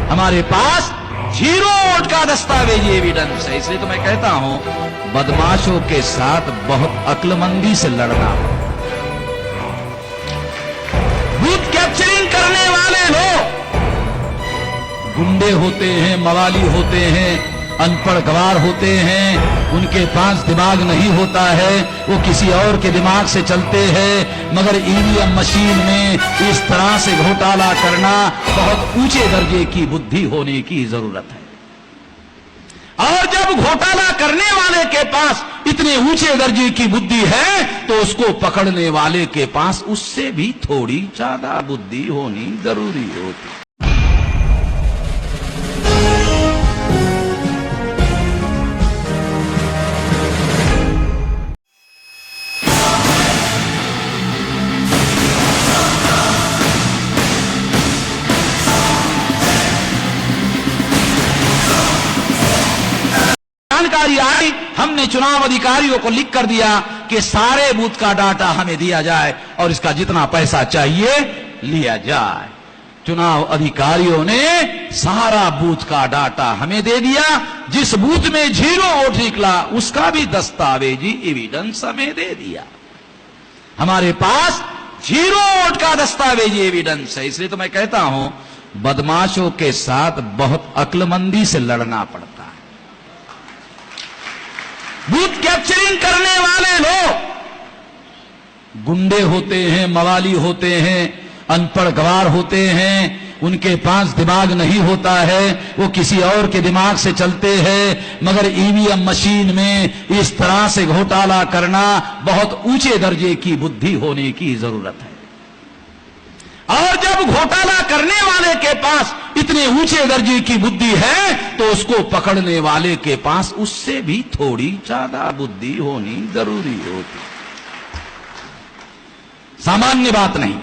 हमारे पास zero vote का दस्तावेजी evidence है। इसलिए तो मैं कहता हूं बदमाशों के साथ बहुत अक्लमंदी से लड़ना। बूथ कैप्चरिंग करने वाले लोग गुंडे होते हैं, मवाली होते हैं, अनपढ़ गवार होते हैं, उनके पास दिमाग नहीं होता है, वो किसी और के दिमाग से चलते हैं। मगर ईवीएम मशीन में इस तरह से घोटाला करना बहुत ऊंचे दर्जे की बुद्धि होने की जरूरत है। और जब घोटाला करने वाले के पास इतने ऊंचे दर्जे की बुद्धि है तो उसको पकड़ने वाले के पास उससे भी थोड़ी ज्यादा बुद्धि होनी जरूरी होती। जानकारी आई, हमने चुनाव अधिकारियों को लिख कर दिया कि सारे बूथ का डाटा हमें दिया जाए और इसका जितना पैसा चाहिए लिया जाए। चुनाव अधिकारियों ने सारा बूथ का डाटा हमें दे दिया। जिस बूथ में जीरो वोट निकला उसका भी दस्तावेजी एविडेंस हमें दे दिया। हमारे पास जीरो वोट का दस्तावेजी एविडेंस है। इसलिए तो मैं कहता हूं बदमाशों के साथ बहुत अक्लमंदी से लड़ना पड़ता है। बूथ कैप्चरिंग करने वाले लोग गुंडे होते हैं, मवाली होते हैं, अनपढ़ गवार होते हैं, उनके पास दिमाग नहीं होता है, वो किसी और के दिमाग से चलते हैं। मगर ईवीएम मशीन में इस तरह से घोटाला करना बहुत ऊंचे दर्जे की बुद्धि होने की जरूरत है। और जब घोटाला करने वाले के पास इतने ऊंचे दर्जे की बुद्धि है तो उसको पकड़ने वाले के पास उससे भी थोड़ी ज्यादा बुद्धि होनी जरूरी होती। सामान्य बात नहीं।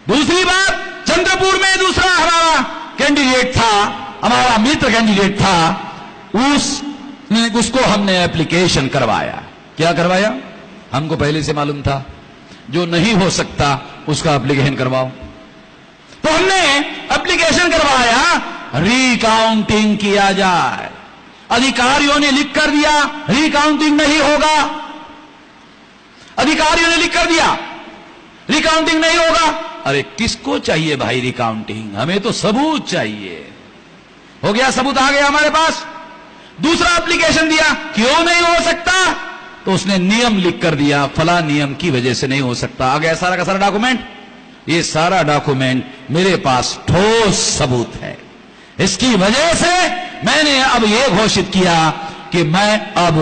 दूसरी बात, चंद्रपुर में दूसरा हमारा कैंडिडेट था, हमारा मित्र कैंडिडेट था, उसको हमने एप्लीकेशन करवाया। क्या करवाया? हमको पहले से मालूम था जो नहीं हो सकता उसका एप्लीकेशन करवाओ। तो हमने एप्लीकेशन करवाया, रिकाउंटिंग किया जाए। अधिकारियों ने लिख कर दिया रिकाउंटिंग नहीं होगा। अधिकारियों ने लिख कर दिया रिकाउंटिंग नहीं होगा। अरे किसको चाहिए भाई रिकाउंटिंग? हमें तो सबूत चाहिए। हो गया, सबूत आ गया हमारे पास। दूसरा एप्लीकेशन दिया, क्यों नहीं हो सकता? तो उसने नियम लिख कर दिया, फला नियम की वजह से नहीं हो सकता। आ गया सारा का सारा डॉक्यूमेंट। ये सारा डॉक्यूमेंट मेरे पास ठोस सबूत है। इसकी वजह से मैंने अब यह घोषित किया कि मैं अब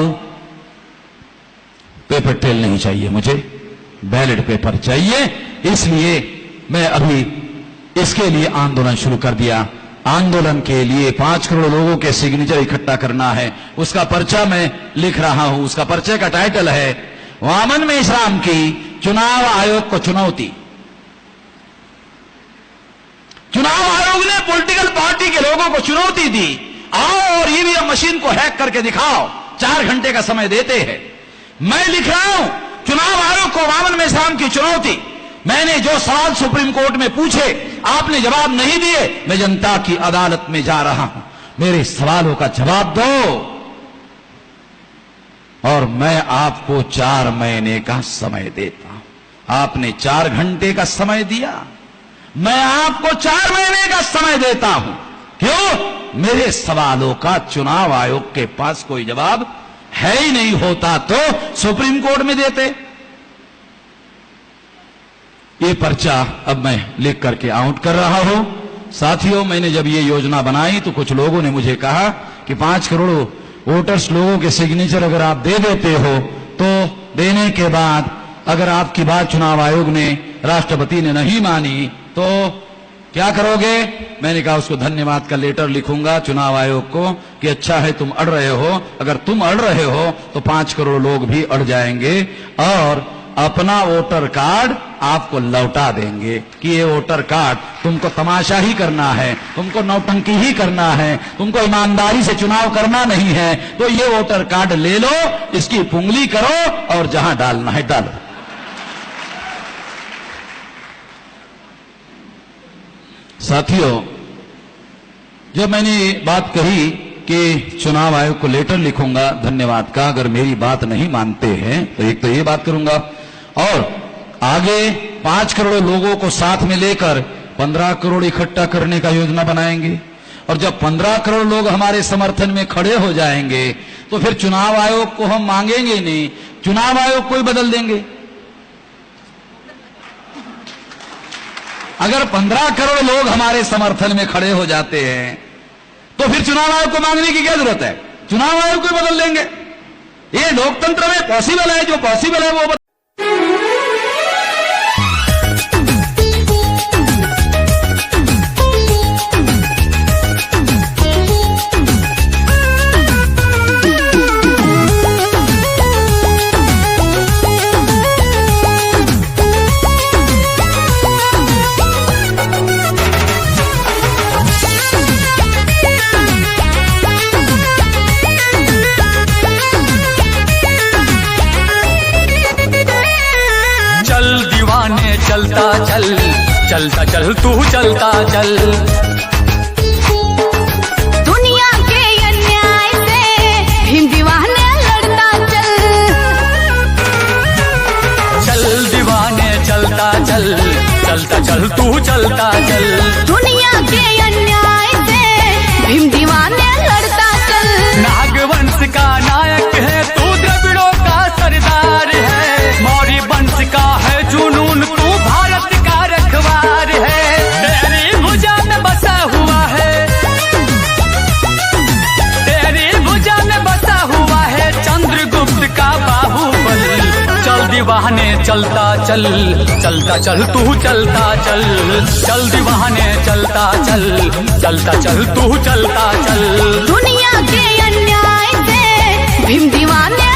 पेपर ट्रेल नहीं चाहिए, मुझे बैलेट पेपर चाहिए। इसलिए मैं अभी इसके लिए आंदोलन शुरू कर दिया। आंदोलन के लिए 5 करोड़ लोगों के सिग्नेचर इकट्ठा करना है। उसका पर्चा मैं लिख रहा हूं। उसका पर्चे का टाइटल है वामन मेश्राम की चुनाव आयोग को चुनौती। चुनाव आयोग ने पॉलिटिकल पार्टी के लोगों को चुनौती दी, आओ और ईवीएम मशीन को हैक करके दिखाओ। 4 घंटे का समय देते हैं। मैं लिख रहा हूं चुनाव आयोग को वामन मेश्राम की चुनौती। मैंने जो सवाल सुप्रीम कोर्ट में पूछे आपने जवाब नहीं दिए। मैं जनता की अदालत में जा रहा हूं, मेरे सवालों का जवाब दो। और मैं आपको 4 महीने का समय देता हूं। आपने 4 घंटे का समय दिया, मैं आपको 4 महीने का समय देता हूं। क्यों? मेरे सवालों का चुनाव आयोग के पास कोई जवाब है ही नहीं। होता तो सुप्रीम कोर्ट में देते। ये पर्चा अब मैं लिख करके आउट कर रहा हूं। साथियों, मैंने जब ये योजना बनाई तो कुछ लोगों ने मुझे कहा कि 5 करोड़ वोटर्स लोगों के सिग्नेचर अगर आप दे देते हो तो देने के बाद अगर आपकी बात चुनाव आयोग ने, राष्ट्रपति ने नहीं मानी तो क्या करोगे? मैंने कहा उसको धन्यवाद का लेटर लिखूंगा चुनाव आयोग को कि अच्छा है तुम अड़ रहे हो। अगर तुम अड़ रहे हो तो 5 करोड़ लोग भी अड़ जाएंगे और अपना वोटर कार्ड आपको लौटा देंगे कि ये वोटर कार्ड तुमको तमाशा ही करना है, तुमको नौटंकी ही करना है, तुमको ईमानदारी से चुनाव करना नहीं है। तो ये वोटर कार्ड ले लो, इसकी पुंगली करो और जहां डालना है डालो। साथियों, जब मैंने बात कही कि चुनाव आयोग को लेटर लिखूंगा धन्यवाद का, अगर मेरी बात नहीं मानते हैं तो एक तो ये बात करूंगा, और आगे 5 करोड़ लोगों को साथ में लेकर 15 करोड़ इकट्ठा करने का योजना बनाएंगे। और जब 15 करोड़ लोग हमारे समर्थन में खड़े हो जाएंगे तो फिर चुनाव आयोग को हम मांगेंगे नहीं, चुनाव आयोग को ही बदल देंगे। अगर 15 करोड़ लोग हमारे समर्थन में खड़े हो जाते हैं तो फिर चुनाव आयोग को मांगने की क्या जरूरत है, चुनाव आयोग को ही बदल देंगे। ये लोकतंत्र में पॉसिबल है, जो पॉसिबल है वो चलता चल, चलता चल तू चलता चल, दुनिया के अन्याय से भीम दीवाने लड़ता चल, चल दीवाने चलता चल, चलता चल तू चलता चल, दुनिया के अन्याय से भीम दीवाने लड़ता चल। नागवंश का नायक है तू, द्रविड़ों का सरदार है, मौर्य वंश का है जुनून, तू भारत का रखवार है, तेरी भुजा में बसा हुआ है, तेरी भुजा में बसा हुआ है चंद्रगुप्त का बाहुबल। चल दीवाने चलता चल, चलता चल तू चलता चल, चल दीवाने चलता चल, चलता चल तू चलता चल, दुनिया के अन्याय से भीम दीवाने